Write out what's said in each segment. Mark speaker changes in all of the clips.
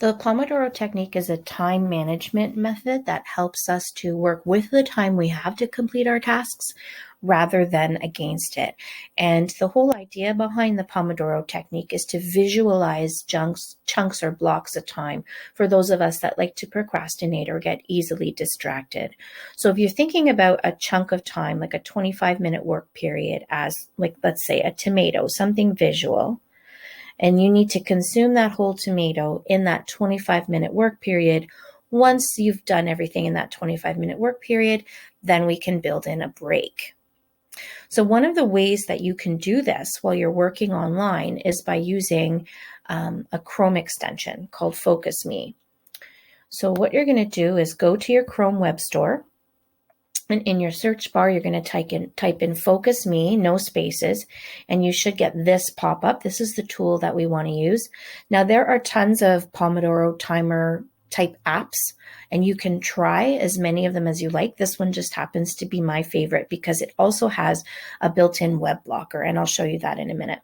Speaker 1: The Pomodoro technique is a time management method that helps us to work with the time we have to complete our tasks rather than against it. And the whole idea behind the Pomodoro technique is to visualize chunks or blocks of time for those of us that like to procrastinate or get easily distracted. So if you're thinking about a chunk of time, like a 25-minute work period as, like, let's say a tomato, something visual, and you need to consume that whole tomato in that 25-minute work period. Once you've done everything in that 25-minute work period, then we can build in a break. So one of the ways that you can do this while you're working online is by using a Chrome extension called FocusMe. So what you're going to do is go to your Chrome web store. And in your search bar, you're going to type in FocusMe, no spaces, and you should get this pop up. This is the tool that we want to use. Now, there are tons of Pomodoro timer type apps, and you can try as many of them as you like. This one just happens to be my favorite because it also has a built-in web blocker, and I'll show you that in a minute.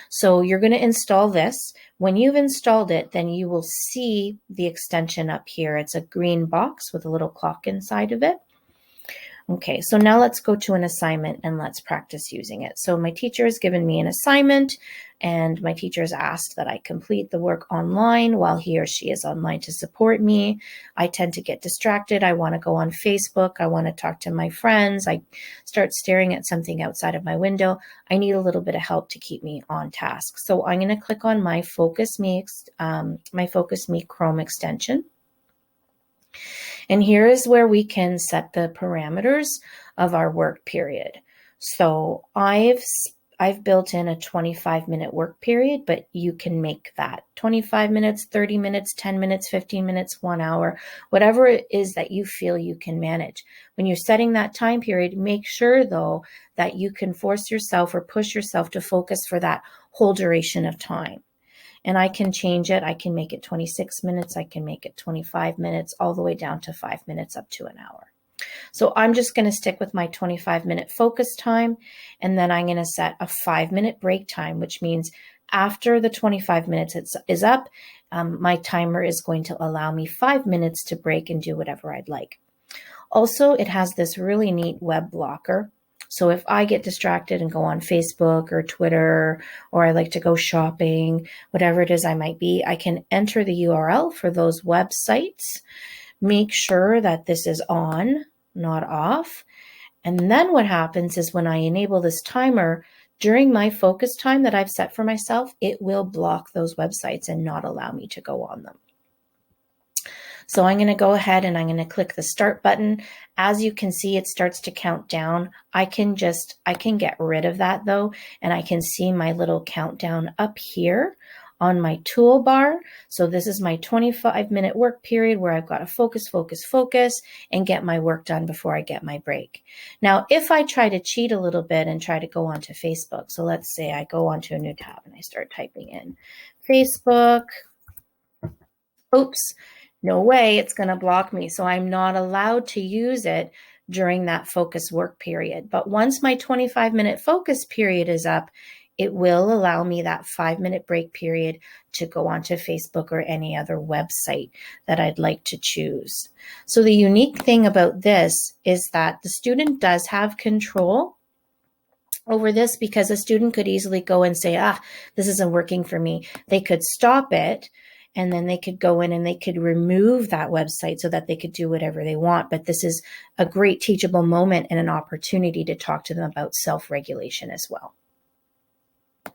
Speaker 1: So you're going to install this. When you've installed it, then you will see the extension up here. It's a green box with a little clock inside of it. Okay, so now let's go to an assignment and let's practice using it. So my teacher has given me an assignment, and my teacher has asked that I complete the work online while he or she is online to support me. I tend to get distracted. I want to go on Facebook. I want to talk to my friends. I start staring at something outside of my window. I need a little bit of help to keep me on task. So I'm going to click on my FocusMe Chrome extension. And here is where we can set the parameters of our work period. So I've built in a 25-minute work period, but you can make that 25 minutes, 30 minutes, 10 minutes, 15 minutes, 1 hour, whatever it is that you feel you can manage. When you're setting that time period, make sure though that you can force yourself or push yourself to focus for that whole duration of time. And I can change it. I can make it 26 minutes. I can make it 25 minutes, all the way down to 5 minutes up to an hour. So I'm just going to stick with my 25-minute focus time. And then I'm going to set a 5-minute break time, which means after the 25 minutes is up, my timer is going to allow me 5 minutes to break and do whatever I'd like. Also, it has this really neat web blocker. So if I get distracted and go on Facebook or Twitter, or I like to go shopping, whatever it is I might be, I can enter the URL for those websites, make sure that this is on, not off. And then what happens is when I enable this timer, during my focus time that I've set for myself, it will block those websites and not allow me to go on them. So I'm going to go ahead and I'm going to click the start button. As you can see, it starts to count down. I can get rid of that though, and I can see my little countdown up here on my toolbar. So this is my 25-minute work period where I've got to focus, and get my work done before I get my break. Now, if I try to cheat a little bit and try to go onto Facebook, so let's say I go onto a new tab and I start typing in Facebook. Oops. No way, it's going to block me. So I'm not allowed to use it during that focus work period. But once my 25-minute focus period is up, it will allow me that 5-minute break period to go onto Facebook or any other website that I'd like to choose. So the unique thing about this is that the student does have control over this, because a student could easily go and say, this isn't working for me. They could stop it, and then they could go in and they could remove that website so that they could do whatever they want. But this is a great teachable moment and an opportunity to talk to them about self-regulation as well.